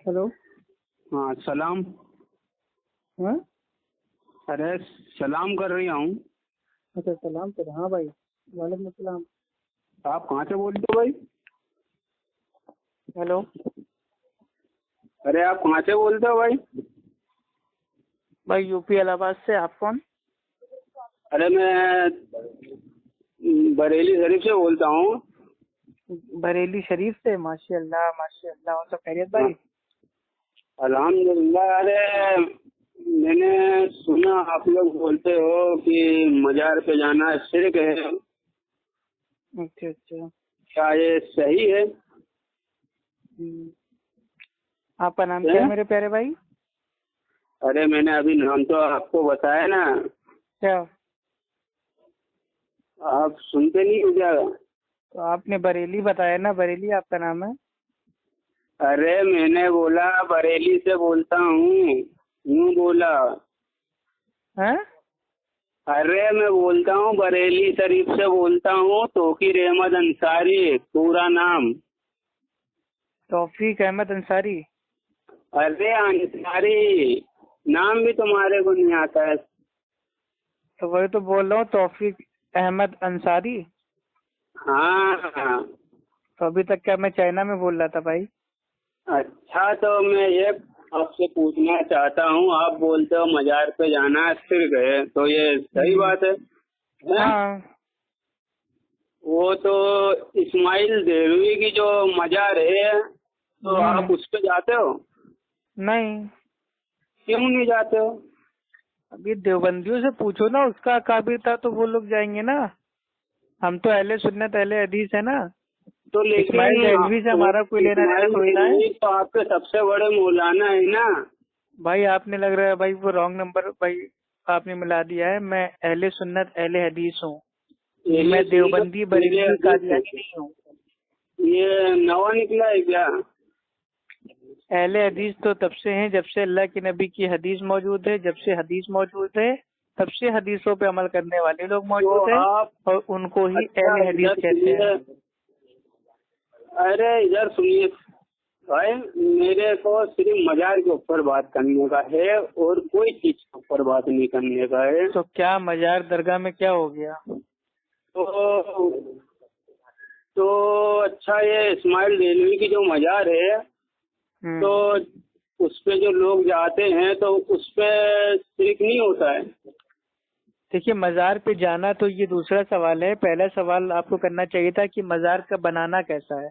Hello. हाँ सलाम। हाँ। अरे सलाम कर रही हूँ। अच्छा सलाम सर। हाँ भाई, वालेकुम सलाम। आप कहाँ से बोलते हो भाई? हेलो अरे आप कहाँ से बोलते हो भाई? भाई, यूपी इलाहाबाद से। आप कौन? अरे मैं बरेली शरीफ से बोलता हूँ। बरेली शरीफ से। माशाल्लाह माशाल्लाह। और सब खैरियत हाँ, भाई? अल्हम्दुलिल्लाह। अरे मैंने सुना आप लोग बोलते हो कि मजार पे जाना शिर्क है। अच्छा अच्छा। क्या ये सही है? आपका नाम क्या है मेरे प्यारे भाई? अरे मैंने अभी नाम तो आपको बताया ना। क्या? आप सुनते नहीं हो क्या? तो आपने बरेली बताया ना, बरेली आपका नाम है। अरे मैंने बोला बरेली से बोलता हूँ, यूँ बोला। हैं? अरे मैं बोलता हूँ बरेली शरीफ से बोलता हूँ, तौकीर अहमद अंसारी पूरा नाम। तौफीक अहमद अंसारी। अरे अंसारी नाम भी तुम्हारे को नहीं आता है? तो वही तो बोल रहा हूँ, तौफीक अहमद अंसारी। हाँ। तो अभी तक क्या मैं चाइना में बोल रहा था भाई? अच्छा तो मैं ये आपसे पूछना चाहता हूँ, आप बोलते हो मजार पे जाना शिर्क है, तो ये सही बात है? हैं? हाँ। वो तो इस्माइल देलवी की जो मजार है, तो आप उस पे जाते हो? नहीं। क्यों नहीं जाते हो? अभी देवबंदियों से पूछो ना, उसका काबिल था तो वो लोग जाएंगे ना। हम तो अहले सुन्नत अहले हदीस है ना। तो इस्माइल लेकिन देहलवी से वो हमारा कोई लेना देना इस्माइल थोड़ी ना है। देलवी तो आपके सबसे बड़े मौलाना है ना। भाई आपने लग रहा है भाई वो रॉन्ग नंबर भाई आपने मिला दिया है। मैं अहले सुन्नत अहले हदीस हूँ। मैं देवबंदी बरेलवी कादियानी नहीं हूँ। ये नवा निकला है क्या? अहले हदीस तो तब से हैं जब से अल्लाह के नबी की हदीस मौजूद है। जब से हदीस मौजूद है तब से हदीसों पे अमल करने वाले लोग तो मौजूद है, आप और उनको ही अच्छा अहले हदीस इधर कहते हैं। सुनिए। अरे इधर सुनिए भाई, मेरे को सिर्फ मजार के ऊपर बात करने का है और कोई चीज के ऊपर बात नहीं करने का है। तो क्या मजार दरगाह में क्या हो गया? तो तो अच्छा, ये इस्माइल देलवी की जो मजार है, तो उस पे जो लोग जाते हैं तो उस पे शिरक नहीं होता है? देखिए, मजार पे जाना तो ये दूसरा सवाल है। पहला सवाल आपको करना चाहिए था कि मजार का बनाना कैसा है।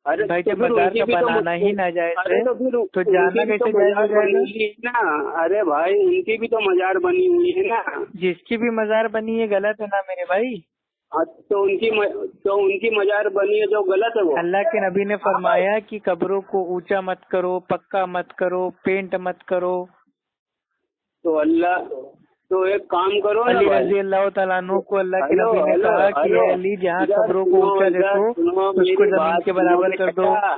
अरे भाई तो जब फिर मजार उनकी का भी तो बनाना ही नाजायज अरे है तो फिर तो जाना उनकी भी तो कैसे जायज हो मजार बनी जाएगा? हुई है ना। अरे भाई उनकी भी तो मजार बनी हुई है ना। जिसकी भी मजार बनी है गलत है ना मेरे भाई। हाँ, तो उनकी मजार बनी है जो गलत है वो। अल्लाह के नबी ने हाँ भाई। फरमाया कि कब्रों को ऊंचा मत करो, पक्का मत करो, पेंट मत करो। तो अल्लाह, तो एक काम करो ना अली भाई। रजी अल्लाह तआला अन्हु को अल्लाह के हेलो नबी ने हेलो कहा कि हेलो, "ए अली, जहाँ इधर कब्रों को सुनो, ऊंचा इधर देखो सुनो, उसको मेरी जमीन बात के बराबर सुनोगे कर दो"। चचा?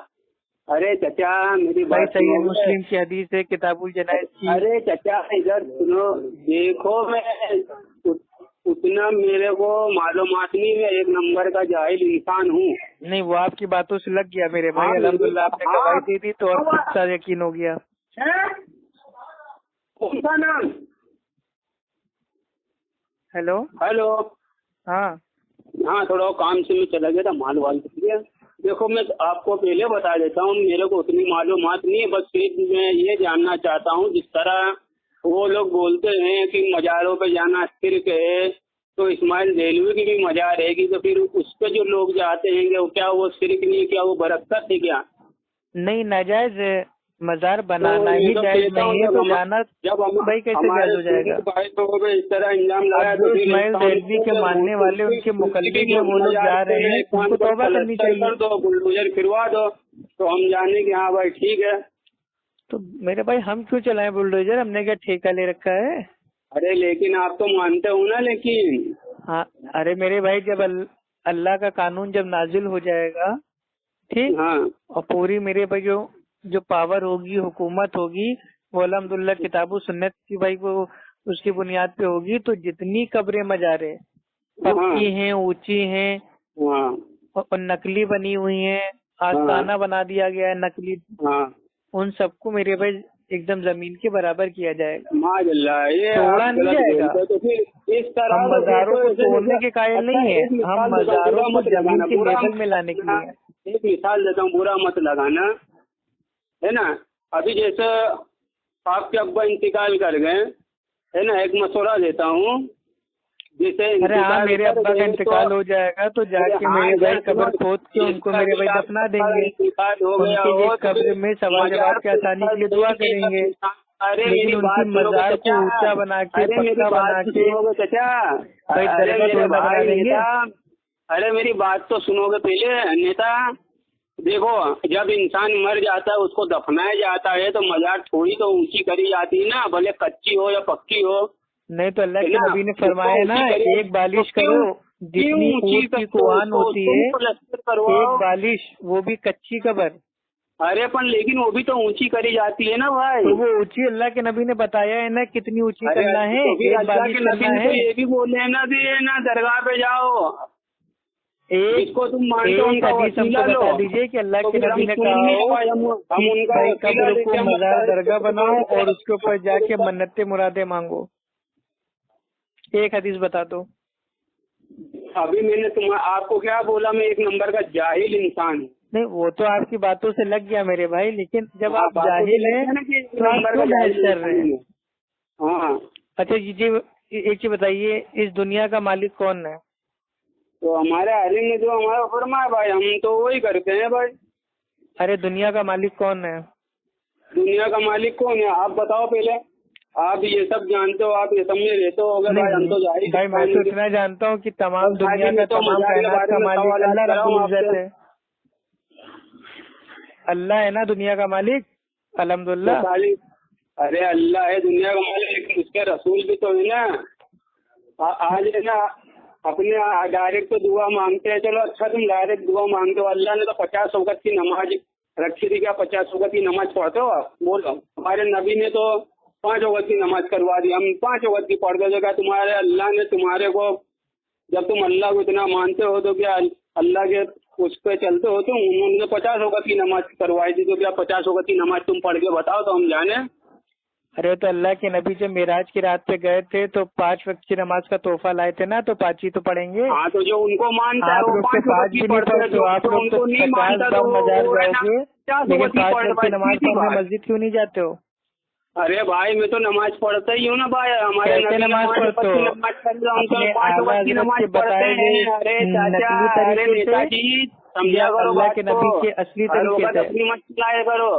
अरे चचा मेरी भाई बात सही सुनोगे? मुस्लिम की हदीस है, किताबुल जनाइज की। अरे चचा इधर सुनो। देखो मैं उतना मेरे को मालूमात नहीं, मैं एक नंबर का जाहिल इंसान हूँ। नहीं, वो आपकी बातों से लग गया मेरे हाँ भाई। मेरी अल्हम्दुलिल्लाह आपने हाँ। गवाही दे दी तो और सा यकीन हो गया। हैं? कौन सा नाम? हेलो। हेलो। हाँ। हाँ थोड़ा काम से मैं चला गया था, माल वाल के लिए। देखो मैं आपको पहले बता देता हूँ, मेरे को उतनी मालूमात नहीं है, बस सिर्फ मैं ये जानना चाहता हूँ जिस तरह वो लोग बोलते हैं कि मजारों पे जाना शिर्क है, तो इस्माइल देलवी की भी मजार है कि, तो फिर उस पे जो लोग जाते हैं वो क्या वो शिर्क नहीं है क्या, वो बरकत है क्या? नहीं, नाजायज है। मजार तो बनाना मैं ही तो जायज कहता हूँ नहीं है तो जाना जब भाई कैसे जायज हमारे हो सुन्नी जाएगा? भाई लोगों पे इस तरह इंजाम अब लगाया, तो जो फिर इस्माइल इंसान देलवी के मानने वाले उनके उनकी मुकल्लिद भी हैं, वो लोग मजार जा पे रहे हैं, एक काम उनको पर तौबा करनी प्लास्टर चाहिए। कर दो, बुलडोजर फिरवा दो, तो हम जाने कि हाँ भाई ठीक है। तो मेरे भाई हम क्यों चलाएं बुलडोजर? हमने क्या ठेका ले रखा है? अरे लेकिन आप तो मानते हो ना, लेकिन हाँ। अरे मेरे भाई, जब अल्लाह का कानून जब नाजिल हो जाएगा, ठीक, हाँ और पूरी मेरे भाई जो जो पावर होगी, हुकूमत होगी, वो अल्हम्दुलिल्लाह किताबु सुन्नत की भाई वो उसकी बुनियाद पे होगी। तो जितनी कब्रें मजारे हाँ पक्की हैं, ऊंची हैं हाँ और नकली बनी हुई हैं, हाँ आस्ताना बना दिया गया है नकली, हाँ उन सबको मेरे भाई एकदम जमीन के बराबर किया जाएगा, माशाल्लाह, ये तोड़ा आप नहीं गलत जाएगा। बोलते हो। तो फिर इस तरह हम तो मज़ारों को जैसे तोड़ने के कायल अच्छा, नहीं है, एक मिसाल हम देता हूँ, मज़ारों बुरा को मत लगाना, जमीन के बुरा लेवल में लाने के लिए है। एक मिसाल देता हूँ, बुरा मत लगाना, है ना। अभी जैसे आपके अब्बा इंतकाल कर गए, है ना, एक मशवरा देता हूँ, जैसे अरे हाँ, इंतकाल मेरे कर अब्बा का गए इंतकाल हो जाएगा तो जाके मेरे भाई कब्र खोद के उनको मेरे भाई दफना देंगे, इंतकाल हो गया उनके लिए हो तो कब्र में सवाल जवाब की आसानी के लिए दुआ करेंगे। अरे लेकिन मेरी उनकी बात सुनोगे मज़ार को चाचा, ऊंचा बना के, अरे मेरी पक्का बना बात तो के सुनोगे चाचा, भाई अरे दरगाह मेरे थोड़ी ना बना भाई देंगे। नेता, अरे मेरी बात तो सुनोगे पहले नेता। देखो, जब इंसान मर जाता है उसको दफनाया जाता है तो मजार थोड़ी तो ऊंची करी जाती है ना, भले कच्ची हो या पक्की हो। नहीं तो अल्लाह है के ना, नबी ने फरमाया ना, उसको ऊंची करी, एक बालिश तो करो जितनी ऊंची ऊंट की करते कुआन होती है, प्लास्टर करवाओ। एक बालिश, वो भी कच्ची कब्र। अरे पर लेकिन वो भी तो ऊंची करी जाती है ना भाई। तो वो ऊंची अल्लाह के नबी ने बताया है ना कितनी ऊंची अरे करना है, तो फिर एक अल्लाह बालिश के नबी करना ने तो है। ये भी बोले हैं ना, भी ना दरगाह पे जाओ, एक जिसको तुम मानते हो एक उनका हदीस हमको वसीला लो। बता दीजिए कि अल्लाह तो के फिर नबी हम ने सुन कहा नहीं हो पाए, हम कि उनका भाई वसीला कब्र लेके को हम मजार अल्लाह दरगाह से बनाओ और उसके ऊपर जाके दुआ मन्नतें मुरादें मांगो। एक हदीस बता दो। अभी मैंने आपको क्या बोला, मैं एक नंबर का जाहिल इंसान हूँ। नहीं, वो तो आपकी बातों से लग गया मेरे भाई, लेकिन जब आप बातों से जाहिल लगता हैं है ना कि एक तो आप नंबर का क्यों बहस जाहिल कर रहे इंसान हैं? हूँ। हाँ, अच्छा जी, एक चीज बताइए, इस दुनिया का मालिक कौन है? तो हमारे आलिम ने जो हमारा फरमाया भाई, हम तो वही करते हैं भाई। अरे दुनिया का मालिक कौन है? दुनिया का मालिक कौन है आप बताओ पहले। आप ये सब जानते हो, आप ये सब में रहते हो भाई, हम तो जाहिल भाई मैं तो इतना जानता हूँ कि तमाम दुनिया का, तमाम कायनात का मालिक अल्लाह रब्बुल इज्जत है। अल्लाह है ना दुनिया का मालिक, अल्हम्दुलिल्लाह। अरे अल्लाह है दुनिया का मालिक, लेकिन उसके रसूल भी तो है ना। आज है ना, अपने डायरेक्ट तो दुआ मांगते हैं, चलो अच्छा तुम डायरेक्ट दुआ मांगते हो, अल्लाह ने तो 50 वक्त की नमाज रखी थी, क्या 50 वक्त की नमाज पढ़ते हो आप? बोलो। हमारे नबी ने तो 5 वक्त की नमाज करवा दी, हम 5 वक्त की पढ़ते थे। क्या तुम्हारे अल्लाह ने तुम्हारे को, जब तुम अल्लाह को इतना मानते हो तो क्या अल्लाह के उस पे चलते हो तुम? उन्होंने 50 वक्त की नमाज करवाई थी, तो क्या 50 वक्त की नमाज तुम पढ़ के बताओ तो हम जाने। अरे तो अल्लाह के नबी जब मेराज की रात पे गए थे तो 5 वक्त की नमाज का तोहफा लाए थे ना, तो 5 ही तो पढ़ेंगे। हाँ, तो जो उनको मानता है आप वो लोग तो 5 वक्त 5 की भी नहीं पढ़ते हैं, पढ़ते हो, आप जो लोग तो उनको नहीं 50 मानता तो बार मजार वो है ना जाओगे, 50 लेकिन वक्त की 5 पढ़ वक्त की नमाज पढ़ने मस्जिद क्यों नहीं जाते हो? अरे भाई मैं तो नमाज पढ़ता ही हूँ ना भाई, हमारे कैसे नबी ने नमाज 5 पढ़ते वक्त की हो? नमाज पढ़ रहे, हम तो अपने 5 आला वक्त की हजरत नमाज के पढ़ते बताए हैं। गए अरे चाचा, नकली अरे तरीके से नेताजी या समझा करो अल्लाह बात के को, नबी के असली हर तरीके वक्त से? अपनी मत चलाया करो।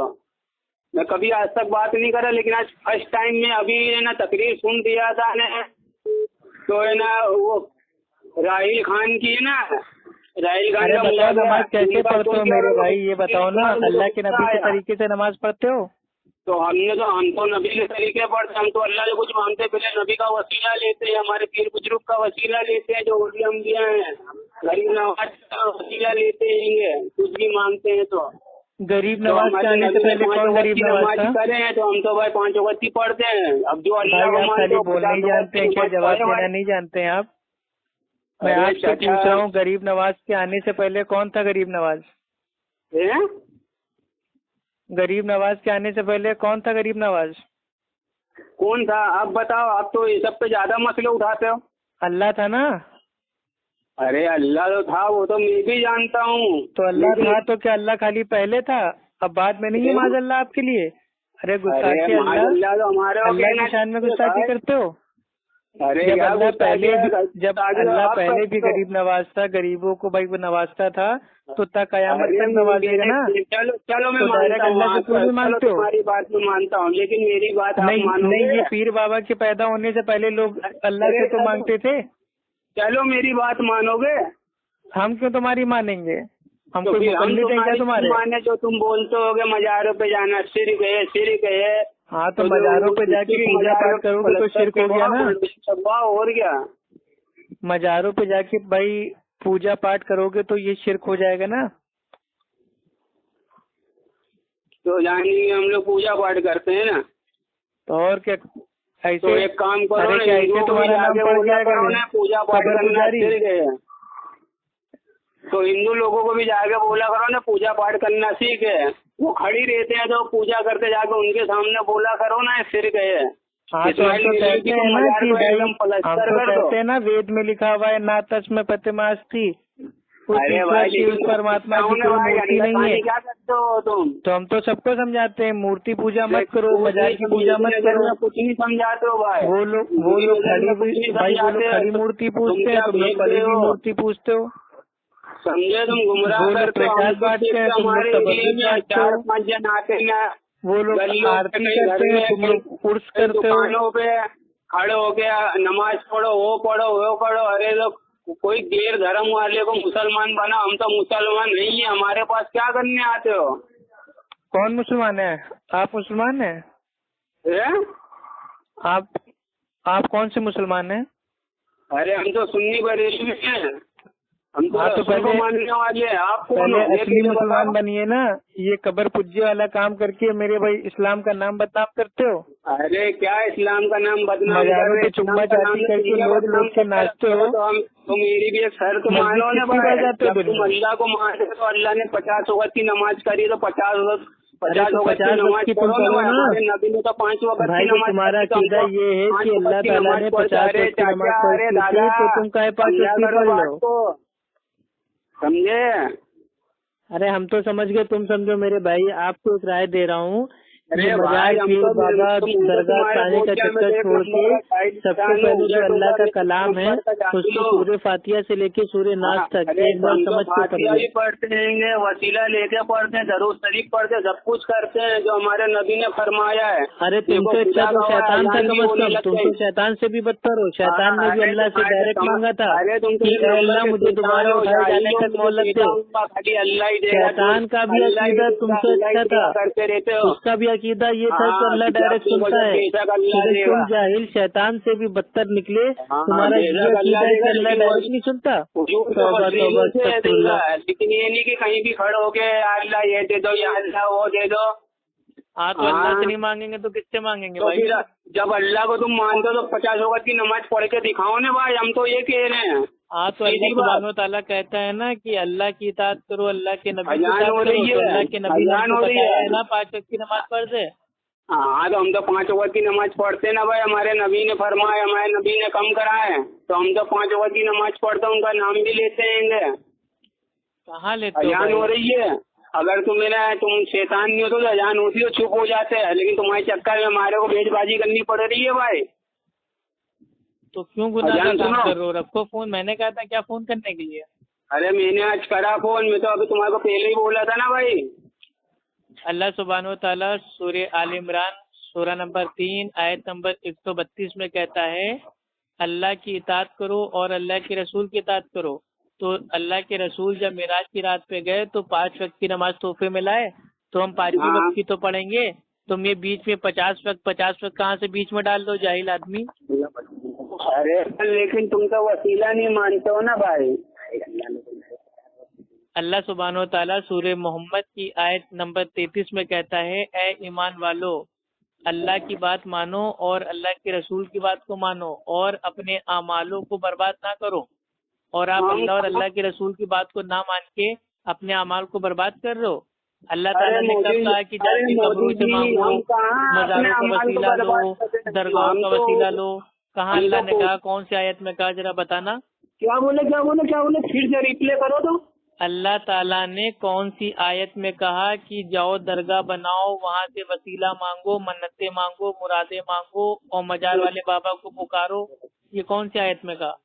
मैं कभी आज तक बात नहीं करा, लेकिन आज फर्स्ट टाइम में अभी है ना तकरीर सुन दिया था ने, तो है ना वो राहिल खान की है ना, राहिल खान अरे का बताओ नमाज कैसे उनका पढ़ते हो सुन मेरे के भाई, ये बताओ ना, अल्लाह के नबी के तरीके से नमाज पढ़ते हो? तो हम तो नबी के तरीके पढ़ते, हम तो अल्लाह से कुछ मांगते पहले नबी का वसीला लेते हैं, हमारे पीर बुजुर्ग का वसीला लेते हैं, जो वली अंबिया हैं, गरीब नवाज का वसीला लेते हैं, कुछ भी मांगते हैं तो। गरीब नवाज के आने से पहले कौन गरीब नवाज था? करें तो हम तो भाई 5 वक्त की पढ़ते हैं। अब जो अल्लाह को भाई आप मानते खाली हो बोलना ही जानते हैं क्या, जवाब देना नहीं जानते हैं आप? मैं आपसे पूछ रहा हूँ, गरीब नवाज के आने से पहले कौन था गरीब नवाज? गरीब नवाज के आने से पहले कौन था गरीब नवाज? कौन था आप बताओ, आप तो ये सब पे ज्यादा मसले उठाते हो। अल्लाह था ना? अरे अल्लाह तो था, वो तो मैं भी जानता हूँ। तो अल्लाह था तो क्या अल्लाह खाली पहले था, अब बाद में नहीं है माज़अल्लाह आपके लिए? अरे गुस्ताखी, अल्लाह तो हमारे अल्लाह की शान में गुस्ताखी करते हो? अरे जब अल्लाह पहले भी गरीब नवाज था, गरीबों को भाई वो नवाजता था, तो तक कयामत तक नवाजेगा ना। चलो मैं तो डायरेक्ट अल्लाह से क्यों नहीं मानते हो? तुम्हारी बात मैं मानता हूँ, लेकिन मेरी बात नहीं, ये पीर बाबा के पैदा होने से पहले लोग अल्लाह से तो मांगते थे। चलो मेरी बात मानोगे? हम क्यों तुम्हारी मानेंगे? हम तो कोई मुकल्लिद हैं क्या तुम्हारे? माने जो तुम बोलते होगे मज़ारों पे जाना शिर्क है। हाँ, तो मज़ारों पे जाके पूजा पाठ करोगे तो शिर्क हो गया ना। और क्या, मज़ारों पे जाके भाई पूजा पाठ करोगे तो ये शिर्क हो जाएगा ना। तो यानी हम लोग पूजा पाठ करते हैं ना, तो और क्या? ऐसे तो एक काम करो ना, ऐसे तुम्हारा नाम पड़ जाएगा पूजा पाठ करना शिर्क है। तो हिंदू लोगों को भी जाके बोला करो ना पूजा पाठ करना सीखे। वो खड़ी रहते हैं तो पूजा करते जाके उनके सामने बोला करो ना सिर गए। हाँ तो हम तो कहते हैं ना कि भाई हम तो कहते हैं ना वेद में लिखा हुआ है ना तस्मै प्रतिमास्ति, अरे भाई परमात्मा की कोई मूर्ति नहीं है। क्या करते हो तुम? तो हम तो सबको समझाते हैं मूर्ति पूजा मत करो, मजार की पूजा मत करो। कुछ नहीं समझाते हो भाई। वो लोग खड़ी भाई वो लोग खड़ी मूर्ति पूछते हैं, तुम लोग पड़ी हुई मूर्ति पूछते हो। समझे तुम गुमराह करते हो। प्रसाद बांटते हैं, तुम लोग चार पाँच जन आते हैं, वो लोग आरती करते हैं, तुम लोग उर्स करते हो। दुकानों पे खड़े हो गया नमाज पढ़ो, वो पढ़ो वो पढ़ो। अरे लोग कोई गैर धर्म वाले को मुसलमान बना, हम तो मुसलमान नहीं है, हमारे पास क्या करने आते हो? कौन मुसलमान है? आप मुसलमान हैं? आप कौन से मुसलमान हैं? अरे हम तो सुन्नी बरेली हैं, हम तो, तो पहले मानने वाले हैं। आप पहले असली मुसलमान बनिए ना। ये कब्र पूज्य वाला काम करके मेरे भाई इस्लाम का नाम बदनाम करते हो। अरे क्या इस्लाम का नाम बदनाम? मजारों पे चुम्मा चाटी करके लोग के नाचते हो। तो मेरी भी एक शर्त मानो ना भाई, जब तुम अल्लाह को मानते तो अल्लाह ने 50 वक्त की नमाज करी तो 50 वक्त की नमाज पढ़ो ना। हमारे नबी ने तो 5 वक्त की नमाज। तुम्हारा अकीदा ये है कि अल्लाह ताला ने 50 वक्त की नमाज पढ़ी थी, तो तुम काहे 5 वक्त की पढ़ लो? समझे? अरे हम तो समझ गए, तुम समझो मेरे भाई। आपको एक राय दे रहा हूँ, मजार पीर बाबा दरगाह खाने का चक्कर छोड़ के सबसे पहले जो अल्लाह का कलाम है उसको सूर्य फातिहा से लेके सूर्य नास तक एक बार समझ के पढ़िए। पढ़ते हैं, वसीला लेके पढ़ते हैं, दरूद शरीफ पढ़ते, सब कुछ करते हैं जो हमारे नबी ने फरमाया है। अरे तुमसे अच्छा तो शैतान था कम से कम, तुम तो शैतान से भी बदतर हो। शैतान ने भी अल्लाह से डायरेक्ट मांगा था कि अल्लाह मुझे दोबारा उठाए जाने तक मोहलत दे। शैतान का भी अकीदा तुमसे अच्छा था, करते रहते हो। उसका भी अकीदा ये था कि अल्लाह डायरेक्ट सुनता है, लेकिन तुम जाहिल शैतान से भी बदतर निकले। तुम्हारा ये अकीदा है कि अल्लाह डायरेक्ट नहीं सुनता। लेकिन ये नहीं कि कहीं भी खड़े हो गए अल्लाह ये दे दो या अल्लाह वो दे दो। तो अल्लाह से नहीं मांगेंगे तो किससे मांगेंगे भाई? जब अल्लाह को तुम मानते हो तो 50 वक्त की नमाज पढ़ के दिखाओ ना भाई, हम तो ये कह रहे हैं। तो अल्लाह सुब्हानो तआला कहता है ना कि अल्लाह की इताअत करो, अल्लाह के नबी की इताअत करो। अल्लाह के नबी ने बताया है ना 5 वक्त की नमाज पढ़ दे। हाँ तो हम तो 5 वक्त की नमाज पढ़ते ना भाई, हमारे नबी ने फरमाया, हमारे नबी ने कम कराए, तो हम तो 5 वक्त की नमाज पढ़ते, उनका नाम भी लेते हैं। कहाँ लेते हो? अजान हो रही है, अगर तुम शैतान नहीं हो तो अजान होती हो, चुप हो जाते हैं, लेकिन तुम्हारे चक्कर में हमारे को बेजबाजी करनी पड़ रही है भाई। तो क्यों गुनाह का काम कर रहे हो? रखो फोन। मैंने कहा था क्या फोन करने के लिए? अरे मैंने आज करा फोन, मैं तो अभी तुम्हारे को पहले ही बोला था ना भाई। अल्लाह सुब्हानो तआला सूरह आल इमरान सूरा नंबर 3 आयत नंबर 132 में कहता है अल्लाह की इताअत करो और अल्लाह के रसूल की इताअत करो। तो अल्लाह के रसूल जब मिराज की रात पे गए तो 5 वक्त की नमाज तोहफे में लाए, तो हम 5वीं वक्त की तो पढ़ेंगे। तुम ये बीच में 50 वक्त कहाँ से बीच में डाल दो जाहिल आदमी? अरे लेकिन तुम तो वसीला नहीं मानते हो ना भाई। अल्लाह सुब्हानो तआला सूरह मोहम्मद की आयत नंबर 33 में कहता है ए ईमान वालो, अल्लाह की बात मानो और अल्लाह के रसूल की बात को मानो और अपने अमालों को बर्बाद ना करो। और आप अल्लाह और अल्लाह के रसूल की बात को ना मान के अपने अमाल को बर्बाद कर रहे हो। अल्लाह ताला ने कब कहा कि जाके कब्रों से मांगो, मज़ारों का वसीला लो, दरगाहों का वसीला लो? कहाँ अल्लाह ने कहा? कौन सी आयत में कहा? जरा बताना। क्या बोले फिर से रिप्ले करो तो। अल्लाह ताला ने कौन सी आयत में कहा कि जाओ दरगाह बनाओ, वहाँ से वसीला मांगो, मन्नतें मांगो, मुरादें मांगो और मजार वाले बाबा को पुकारो? ये कौन सी आयत में कहा?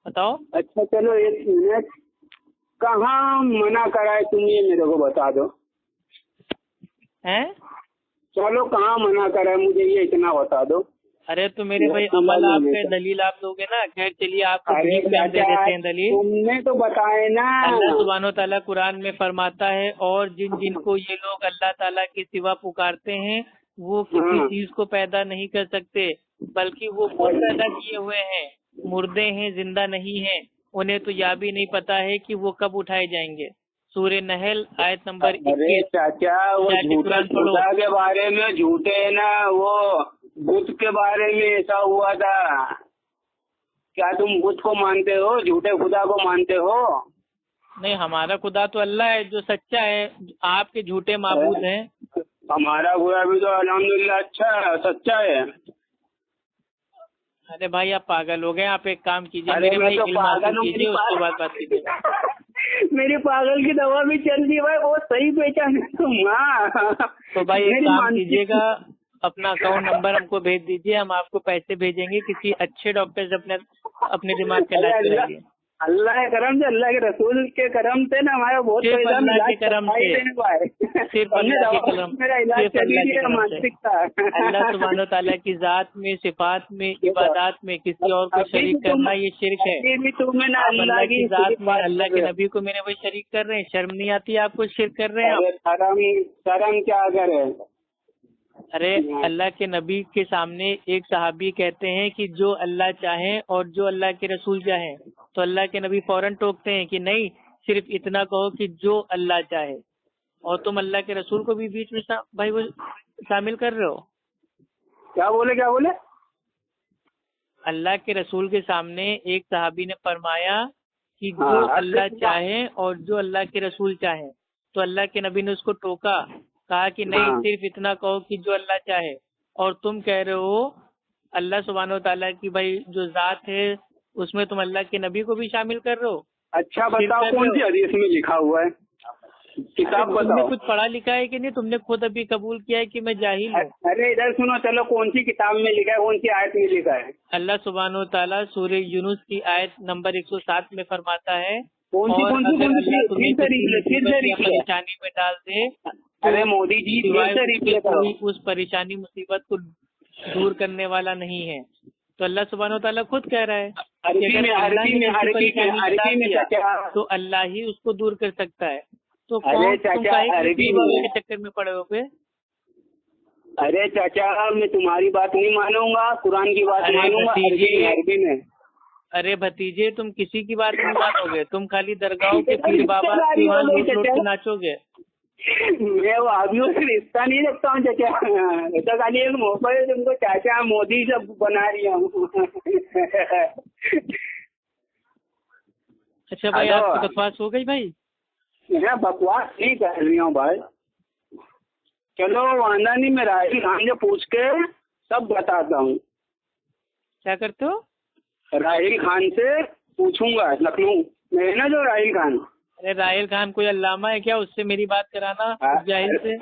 बताओ। अच्छा चलो एक मिनट, कहाँ मना करा है तुम ये मेरे को बता दो। हैं? चलो कहाँ मना करा है मुझे ये इतना बता दो। अरे तो मेरे भाई अमल आपके दलील आप दोगे ना? खैर चलिए आपको ब्रीफ में हम दे देते हैं दलील। तुमने तो बताए ना। अल्लाह सुब्हानो तआला कुरान में फरमाता है और जिनको ये लोग अल्लाह ताला के सिवा पुकारते हैं वो किसी चीज को पैदा नहीं कर सकते, बल्कि वो खुद पैदा किए हुए हैं, मुर्दे हैं, जिंदा नहीं हैं। उन्हें तो यह भी नहीं पता है कि वो कब उठाए जाएंगे। सूरह नहल आयत नंबर 21। चाचा वो झूठा के बारे में झूठे है ना, वो बुत के बारे में ऐसा हुआ था। क्या तुम बुद्ध को मानते हो, झूठे खुदा को मानते हो? नहीं, हमारा खुदा तो अल्लाह है जो सच्चा है, आपके झूठे माबूद हैं। हमारा खुदा भी तो अल्हम्दुलिल्लाह अच्छा है, सच्चा है। अरे भाई आप पागल हो गए, आप एक काम कीजिए, अरे मेरे मैं भाई तो इल्म पागल हासिल हूँ, कीजिए, उसके बाद बात कीजिए। मेरी पागल की दवा भी चल रही है भाई, वो सही पहचान है तुम। हाँ तो भाई एक मेरी काम मानसिक- कीजिएगा, अपना अकाउंट नंबर हमको भेज दीजिए, हम आपको पैसे भेजेंगे, किसी अच्छे डॉक्टर से अपने दिमाग का अरे इलाज अल्लाह कराइए। अल्लाह के करम से, अल्लाह के रसूल के करम से ना हमारा बहुत सिर्फ पैसा अल्लाह इलाज के करम करवाई से, देने पाए। सिर्फ हमने अल्लाह के दवा करम, मेरा इलाज सिर्फ चली अल्लाह के है करम से। मानसिक का। अल्लाह सुब्हानो तआला की जात में, सिफात में, इबादत में किसी और को अभी शरीक भी तुम- करना ये शिर्क है। अभी भी तुम्हें ना आप अल्लाह अल्लाह की की जात में बात अल्लाह कर के रहे हो। नबी को मेरे भाई शरीक कर रहे हैं, शर्म नहीं आती आपको शिर्क कर रहे हैं आप? अरे शर्म क्या करे? अरे अल्लाह के नबी के सामने एक सहाबी कहते हैं कि जो अल्लाह चाहे और जो अल्लाह के रसूल चाहे, तो अल्लाह के नबी फौरन टोकते हैं कि नहीं, सिर्फ इतना कहो कि जो अल्लाह चाहे, और तुम अल्लाह के रसूल को भी बीच में भाई वो शामिल कर रहे हो। क्या बोले? अल्लाह के रसूल के सामने एक सहाबी ने फरमाया कि जो हाँ, अल्लाह चाहे और जो अल्लाह के रसूल चाहे, तो अल्लाह के नबी ने उसको टोका, कहा कि नहीं, हाँ। सिर्फ इतना कहो कि जो अल्लाह चाहे, और तुम कह रहे हो अल्लाह सुब्हानो तआला की भाई जो जात है उसमें तुम अल्लाह के नबी को भी शामिल कर रहे हो। अच्छा फिर बताओ, कर कौन रहे सी हो। हदीस में लिखा हुआ है? किताब तुमने बताओ। कुछ पढ़ा लिखा है कि नहीं? तुमने खुद अभी कबूल किया है कि मैं जाहिल हूँ। अरे इधर सुनो, चलो कौन सी किताब में लिखा है, कौन सी आयत में लिखा है? अल्लाह सुब्हानो तआला सूरह यूनुस की आयत नंबर 107 में फरमाता है, कौन सी और कौन सी अगर कौन सी अल्लाह तुम्हें फिर से किसी रिपीट मुसीबत या करो। परेशानी में डाल दे, अरे मोदी जी फिर सिवाय से उसके रिपीट करो। कोई उस परेशानी मुसीबत को दूर करने वाला नहीं है। तो अल्लाह सुब्हानो तआला खुद कह रहा है कि अरबी अगर में अल्लाह ने किसी अरबी परेशानी में डाल में दिया चाचा। तो अल्लाह ही उसको दूर कर सकता है। तो अरे कौन तुम चाचा, काहे अरबी पीर बाबा के चक्कर में पड़े हो पे? अरे चाचा, मैं तुम्हारी बात नहीं मानूंगा, कुरान की बात अरे मानूंगा। भतीजे, अरबी में अरे भतीजे, तुम किसी की बात नहीं मानोगे, तुम खाली दरगाहों के पीर बाबा की वहाँ लूट लूट के नाचोगे। मैं वो आदमियों से रिश्ता नहीं रखता हूँ चाचा, तो खाली एक मोबाइल तुमको चाचा मोदी से बना रही हूँ। अच्छा भाई, हेलो। आपकी बकवास हो गई भाई? मैं बकवास नहीं कर रही हूँ भाई। चलो वांदा नहीं, मैं राहिल खान से पूछ के सब बताता हूँ। क्या करते हो? राहिल खान से पूछूंगा, लखनऊ में है ना जो राहिल खान। अरे राहिल खान कोई अल्लामा है क्या? उससे मेरी बात कराना उस जाहिल से।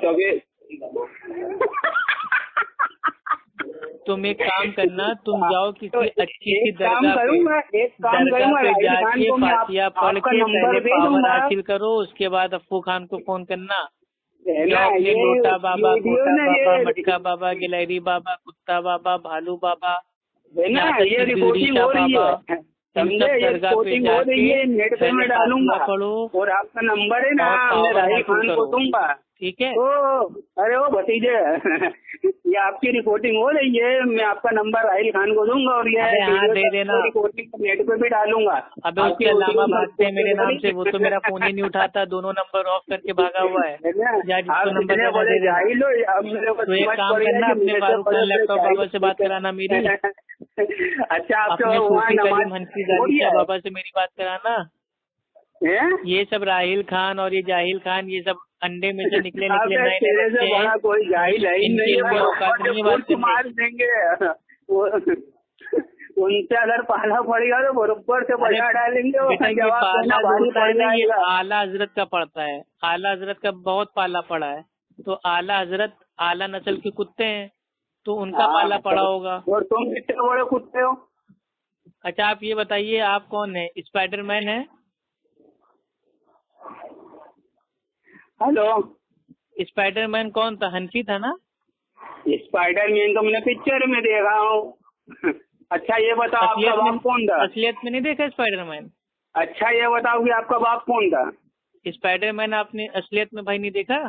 तुम एक काम करना, तुम जाओ किसी अच्छी सी दरगाह पे जाके फातिहा पढ़ के पहले पावर हासिल करो, उसके बाद अफ्फू खान को फोन करना। अपने लोटा बाबा, कोटा बाबा, मटका बाबा, गिलहरी बाबा, कुत्ता बाबा, भालू बाबा, है ना, ये रिपोर्टिंग हो रही है, समझे? ये रिपोर्टिंग हो रही है, नेट पे मैं डालूंगा और आपका नंबर है ना, मैं राहिल खान को दूंगा, ठीक है? अरे वो भतीजे, ये आपकी रिपोर्टिंग हो रही है, मैं आपका नंबर राहिल खान को दूंगा और ये हाँ दे देना, रिपोर्टिंग नेट पे भी डालूंगा। अबे उसके अलावा भागते हैं मेरे नाम से, वो तो मेरा फोन ही नहीं उठाता, दोनों नंबर ऑफ करके भागा हुआ है। आप नंबर बड़े जाहिल हो, अब मेरे को तो एक समझ काम पड़ करना, गया अपने कि फारूक खान लैपटॉप बाबा से बात कराना मेरी। अच्छा, आप अपने सूफी करीम हनफी जालिया बाबा से मेरी बात कराना। ये सब राहिल खान और ये जाहिल खान, ये सब अंडे में से निकले नए बच्चे हैं, कोई जाहिल है इनके लिए औकात नहीं है बात करने। मार देंगे उनसे, अगर पाला पड़ेगा तो बरोबर से बजा डालेंगे। ये आला हजरत का पड़ता है, आला हजरत का बहुत पाला पड़ा है, तो आला हजरत आला नस्ल के कुत्ते हैं, तो उनका पाला पड़ा होगा। और तुम कितने बड़े कुत्ते हो? अच्छा आप ये बताइए, आप कौन है? स्पाइडरमैन है? हेलो, स्पाइडरमैन कौन था? हंसी था ना? स्पाइडरमैन तो मैंने पिक्चर में देखा हूँ। अच्छा ये बताओ, आपका बाप कौन था? असलियत में नहीं देखा स्पाइडरमैन? अच्छा ये बताओ कि आपका बाप कौन था? स्पाइडरमैन आपने असलियत में भाई नहीं देखा?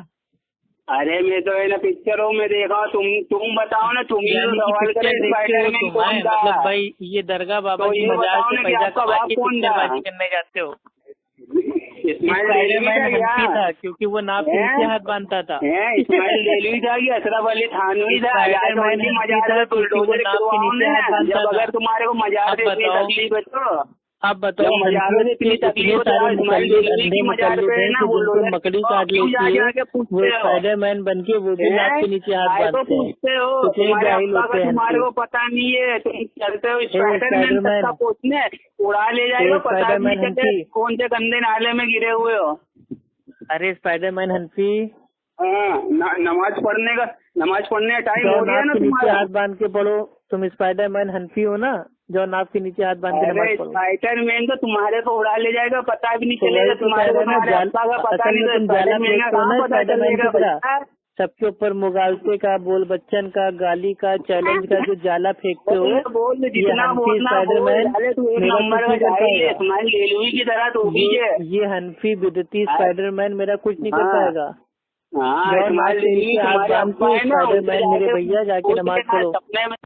अरे मैं तो है ना पिक्चरों में देखा, तुम बताओ ना, तुम ही सवाल करे स्पाइडरमैन कौन था? मतलब भाई ये दरगाह बाबा की मजाक से पैसा कमा के पिक्चरबाजी करने जाते हो? इस्माइल स्पाइडरमैन डेलवी था हनफी क्या? था क्योंकि वो नाव के नीचे हाथ बांधता था। इस्माइल डेलवी था कि अशरफ अली थानवी था? स्पाइडरमैन हनफी था क्योंकि वो नाव के नीचे हाथ बांधता जब था। अगर तुम्हारे को मजार अब से इतनी बताओ, तकलीफ है तो अब बताओ, मजारों से इतनी इतने तकलीफ सारे इस्माइल मुकल्लिद डेलवी अंधे की मजार मुकल्लिद पे हैं ना कि वो जिनको लोग मकड़ी काट क्यों लेती है, जाके वो पूछते हो? स्पाइडरमैन बन के वो भी नाव के नीचे हाथ बांधते हैं। पूछते हो कितने तुम्हारे जाहिल अब्बा होते का हैं तुम्हारे को हनफी। पता नहीं है, तुम चलते हो स्पाइडरमैन, स्पाइडरमैन तक का पूछने उड़ा ले जाएगा, पता भी स्पाइडरमैन नहीं चले हनफी। कौन से गंदे नाले में गिरे हुए हो। अरे स्पाइडरमैन हनफी, हाँ, नमाज पढ़ने का टाइम जो हो गया नाव ना के नीचे तुम्हारा। हाथ बांध के पढ़ो। तुम स्पाइडरमैन हनफी हो ना, जो नाव के नीचे हाथ बांध के अरे नमाज पढ़ो। स्पाइडरमैन तो तुम्हारे को उड़ा ले जाएगा, पता भी नहीं तो चलेगा वही तो तुम्हारे कह को, रहे हैं ना, तुम्हारे अब्बा का पता असल नहीं में तो तुम जाला स्पाइडरमैन का फेंकते हो कहाँ ना पता स्पाइडरमैन चलेगा की तरह। भैया। सबके ऊपर मुगालते का, बोल बच्चन का, गाली का, चैलेंज का जो जाला फेंकते हो, बोल ये जितना हनफी बोलना स्पाइडरमैन बोल, तू एक मेरा नंबर कुछ का नहीं कर जाहिल है, पाएगा। इस्माइल डेलवी की तरह तो भी है। ये हनफी बिदती स्पाइडरमैन मेरा कुछ नहीं कर हाँ। पाएगा। हाँ, जो नाव इस्माइल के डेलवी नीचे हाथ तुम्हारे बांध अब्बा के है ना, उनसे स्पाइडरमैन मेरे जाके भैया जाके पूछ नमाज लेना पढ़ो। सपने में।